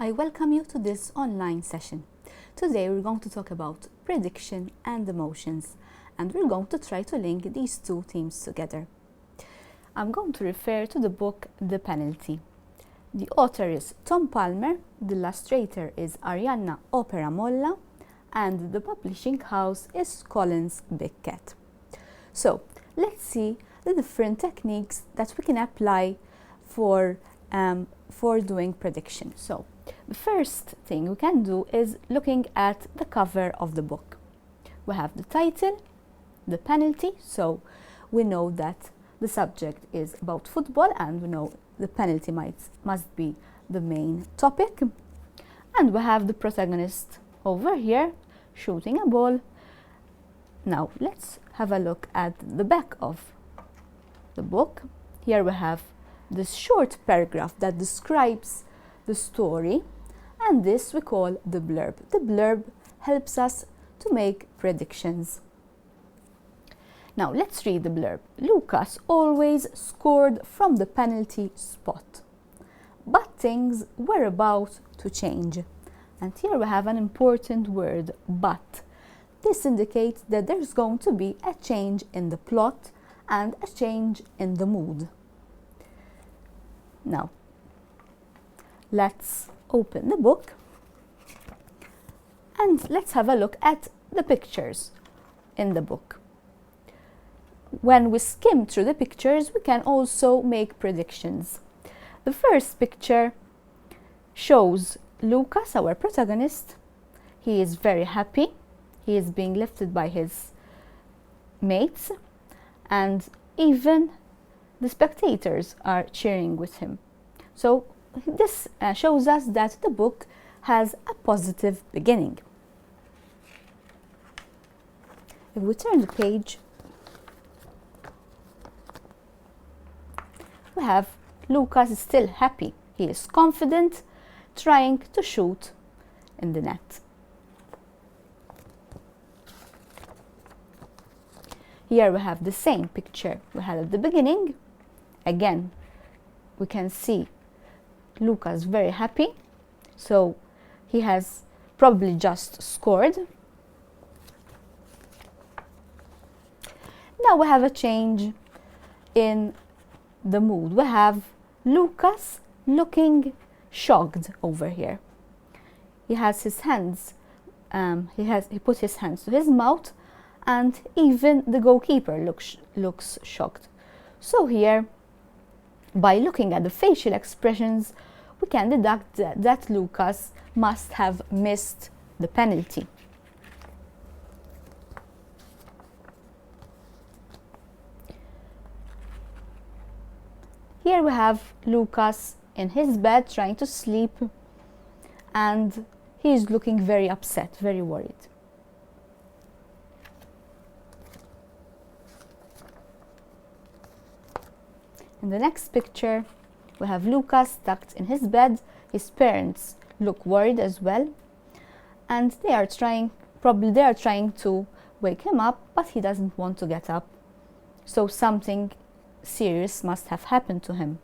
I welcome you to this online session. Today we're going to talk about prediction and emotions, and we're going to try to link these two themes together. I'm going to refer to the book The Penalty. The author is Tom Palmer, the illustrator is Arianna Opera-Molla, and the publishing house is Collins Big Cat. So let's see the different techniques that we can apply for doing prediction. So the first thing we can do is looking at the cover of the book. We have the title, the penalty, so we know that the subject is about football and we know the penalty must be the main topic. And we have the protagonist over here shooting a ball. Now let's have a look at the back of the book. Here we have this short paragraph that describes the story, and this we call the blurb. The blurb helps us to make predictions. Now let's read the blurb. Lucas always scored from the penalty spot, but things were about to change. And here we have an important word, but. This indicates that there's going to be a change in the plot and a change in the mood. Now, let's open the book and let's have a look at the pictures in the book. When we skim through the pictures, we can also make predictions. The first picture shows Lucas, our protagonist. He is very happy. He is being lifted by his mates, and even the spectators are cheering with him. So this shows us that the book has a positive beginning. If we turn the page, we have Lucas is still happy. He is confident, trying to shoot in the net. Here we have the same picture we had at the beginning. Again, we can see Lucas very happy, so he has probably just scored. Now we have a change in the mood. We have Lucas looking shocked over here. He has his hands, he put his hands to his mouth, and even the goalkeeper looks shocked. So here, by looking at the facial expressions, we can deduct that Lucas must have missed the penalty. Here we have Lucas in his bed trying to sleep, and he is looking very upset, very worried. In the next picture, we have Lucas tucked in his bed. His parents look worried as well, and they are trying to wake him up, but he doesn't want to get up. So something serious must have happened to him.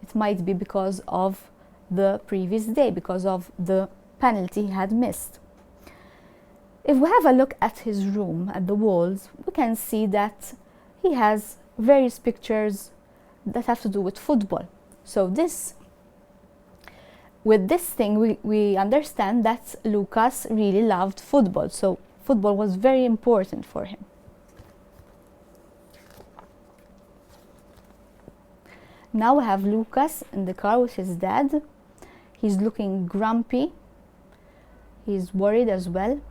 It might be because of the previous day, because of the penalty he had missed. If we have a look at his room, at the walls, we can see that he has various pictures that have to do with football. So with this thing, we understand that Lucas really loved football. So football was very important for him. Now we have Lucas in the car with his dad. He's looking grumpy. He's worried as well.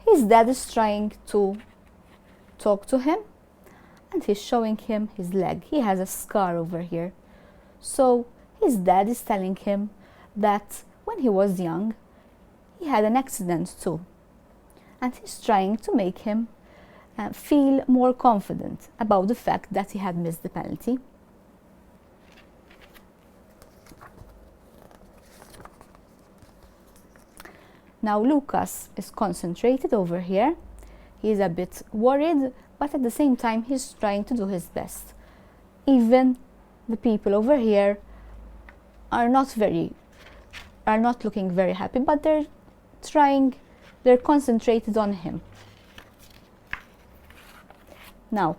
His dad is trying to talk to him, and he's showing him his leg. He has a scar over here. So his dad is telling him that when he was young, he had an accident too. And he's trying to make him feel more confident about the fact that he had missed the penalty. Now Lucas is concentrated over here. He's a bit worried, but at the same time, he's trying to do his best. Even the people over here are not looking very happy, but they're concentrated on him. Now,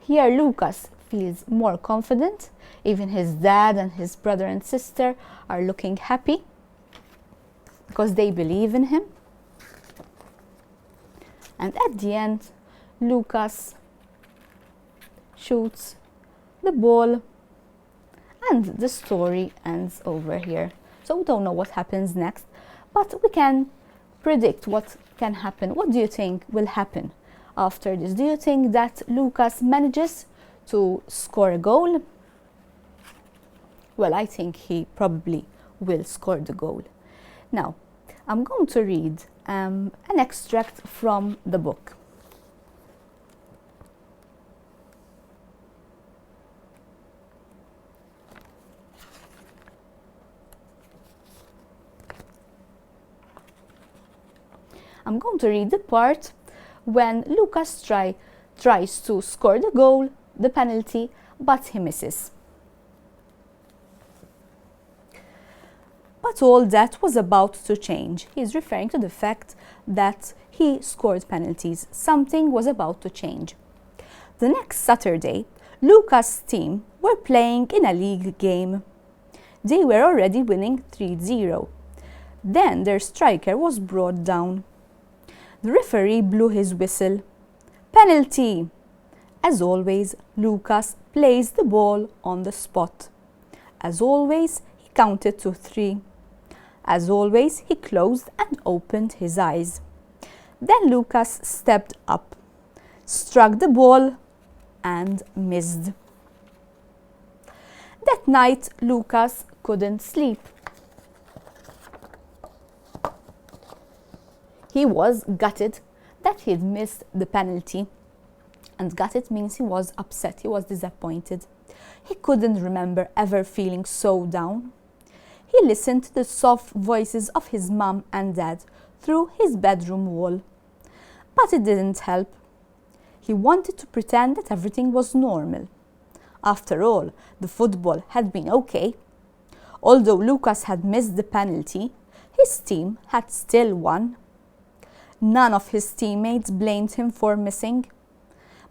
here Lucas feels more confident. Even his dad and his brother and sister are looking happy because they believe in him. And at the end, Lucas shoots the ball and the story ends over here. So we don't know what happens next, but we can predict what can happen. What do you think will happen after this? Do you think that Lucas manages to score a goal? Well, I think he probably will score the goal. Now, I'm going to read an extract from the book. I'm going to read the part when Lucas tries to score the goal, the penalty, but he misses. But all that was about to change. He's referring to the fact that he scored penalties. Something was about to change. The next Saturday, Lucas' team were playing in a league game. They were already winning 3-0. Then their striker was brought down. The referee blew his whistle. Penalty! As always, Lucas placed the ball on the spot. As always, he counted to 3. As always, he closed and opened his eyes. Then Lucas stepped up, struck the ball, and missed. That night, Lucas couldn't sleep. He was gutted that he'd missed the penalty. And gutted means he was upset, he was disappointed. He couldn't remember ever feeling so down. He listened to the soft voices of his mom and dad through his bedroom wall. But it didn't help. He wanted to pretend that everything was normal. After all, the football had been okay. Although Lucas had missed the penalty, his team had still won. None of his teammates blamed him for missing.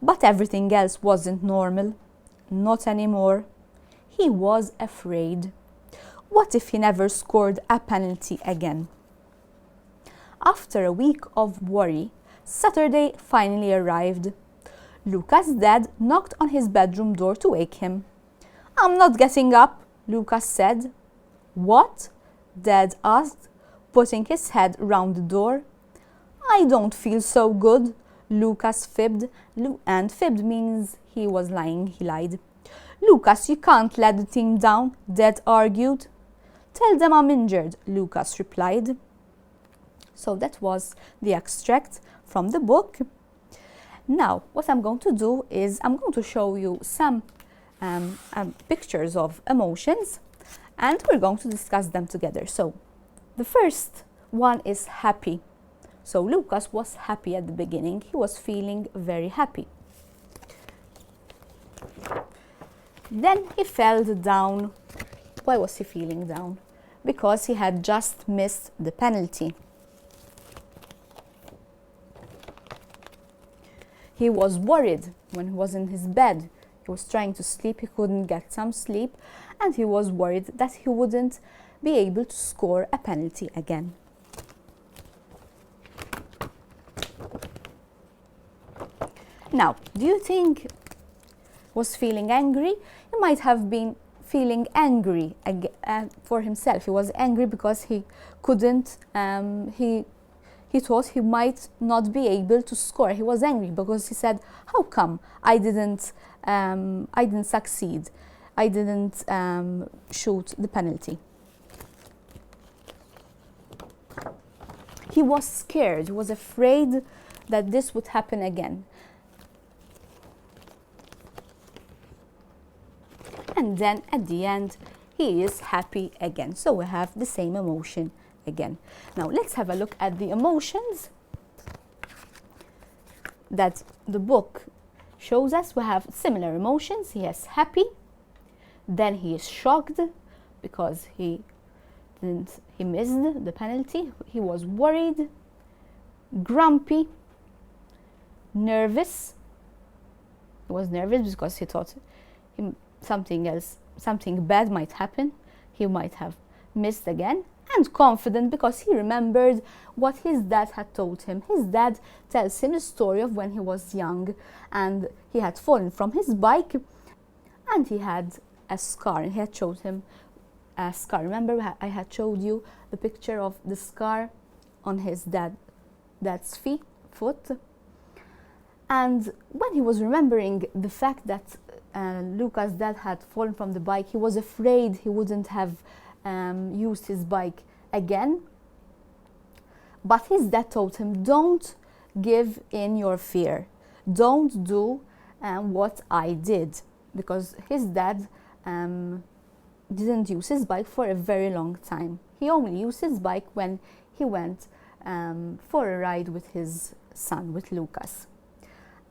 But everything else wasn't normal. Not anymore. He was afraid. What if he never scored a penalty again? After a week of worry, Saturday finally arrived. Lucas' dad knocked on his bedroom door to wake him. "I'm not getting up," Lucas said. "What?" Dad asked, putting his head round the door. "I don't feel so good," Lucas fibbed, and fibbed means he was lying, he lied. "Lucas, you can't let the team down," Dad argued. "Tell them I'm injured," Lucas replied. So that was the extract from the book. Now, what I'm going to do is I'm going to show you some pictures of emotions, and we're going to discuss them together. So the first one is happy. So Lucas was happy at the beginning. He was feeling very happy. Then he fell down. Why was he feeling down? Because he had just missed the penalty. He was worried when he was in his bed. He was trying to sleep, he couldn't get some sleep, and he was worried that he wouldn't be able to score a penalty again. Now, do you think he was feeling angry? He might have been feeling angry for himself. He was angry because he couldn't, he thought he might not be able to score. He was angry because he said, "How come I didn't succeed? I didn't shoot the penalty." He was scared. He was afraid that this would happen again. And then at the end, he is happy again. So we have the same emotion again. Now let's have a look at the emotions. that the book shows us, we have similar emotions. He is happy, then he is shocked because he missed the penalty. He was worried, grumpy, nervous. He was nervous because he thought something bad might happen. He might have missed again. And confident because he remembered what his dad had told him. His dad tells him the story of when he was young and he had fallen from his bike and he had a scar, and he had showed him a scar. Remember, I had showed you the picture of the scar on his dad's foot. And when he was remembering the fact that Luca's dad had fallen from the bike, he was afraid he wouldn't have used his bike again. But his dad told him, don't give in your fear. Don't do what I did. Because his dad didn't use his bike for a very long time. He only used his bike when he went for a ride with his son, with Lucas.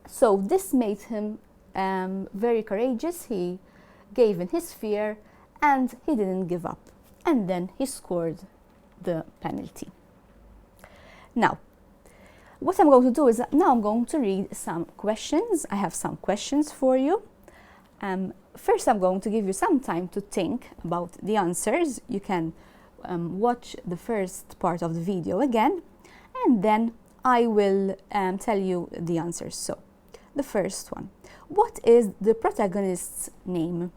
So this made him very courageous. He gave in his fear and he didn't give up. And then he scored the penalty. Now, what I'm going to do is now I'm going to read some questions. I have some questions for you. First, I'm going to give you some time to think about the answers. You can watch the first part of the video again, and then I will tell you the answers. So, the first one. What is the protagonist's name?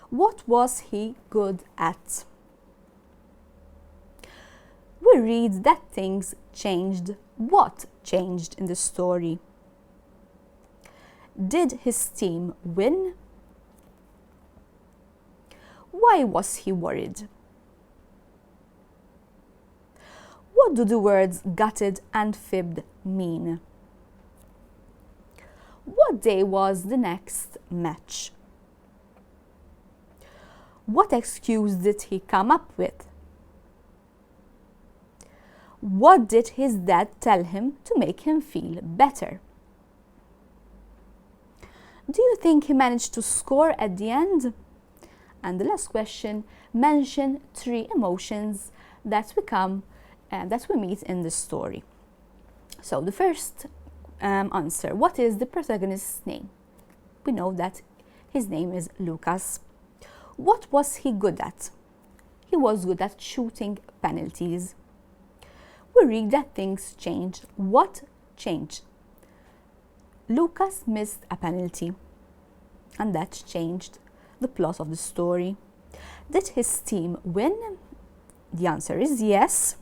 What was he good at? We read that things changed. What changed in the story? Did his team win? Why was he worried? What do the words gutted and fibbed mean? What day was the next match? What excuse did he come up with? What did his dad tell him to make him feel better? Do you think he managed to score at the end? And the last question, mention 3 emotions that we meet in the story. So the first answer, what is the protagonist's name? We know that his name is Lucas. What was he good at? He was good at shooting penalties. We read that things changed. What changed? Lucas missed a penalty, and that changed the plot of the story. Did his team win? The answer is yes.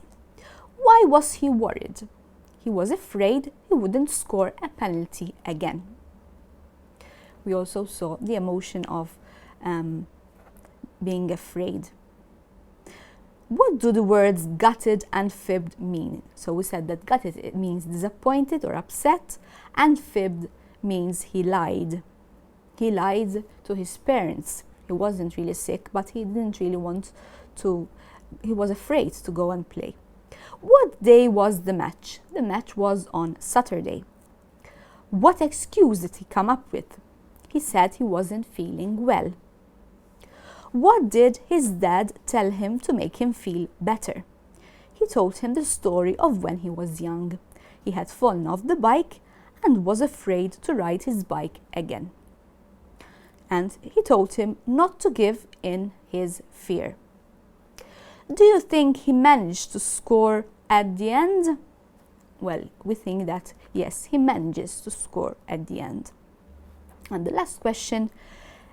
Why was he worried? He was afraid he wouldn't score a penalty again. We also saw the emotion of being afraid. What do the words gutted and fibbed mean? So we said that gutted, it means disappointed or upset, and fibbed means he lied. He lied to his parents. He wasn't really sick, but he didn't really want to, he was afraid to go and play. What day was the match? The match was on Saturday. What excuse did he come up with? He said he wasn't feeling well. What did his dad tell him to make him feel better? He told him the story of when he was young. He had fallen off the bike and was afraid to ride his bike again. And he told him not to give in his fear. Do you think he managed to score at the end? Well, we think that yes, he manages to score at the end. And the last question,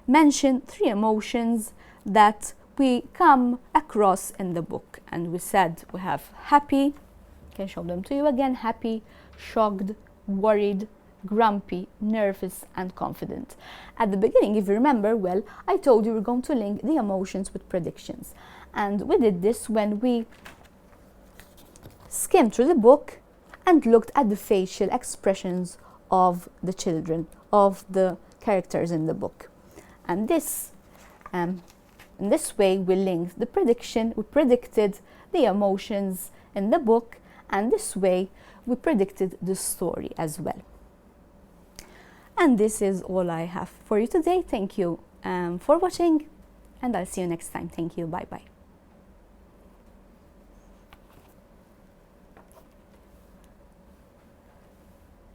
mention 3 emotions that we come across in the book. And we said we have happy, I can show them to you again, happy, shocked, worried, grumpy, nervous, and confident. At the beginning, if you remember well, I told you we're going to link the emotions with predictions. And we did this when we skimmed through the book and looked at the facial expressions of the children, of the characters in the book. And this, in this way, we linked the prediction, we predicted the emotions in the book, and this way we predicted the story as well. And this is all I have for you today. Thank you for watching, and I'll see you next time. Thank you. Bye bye.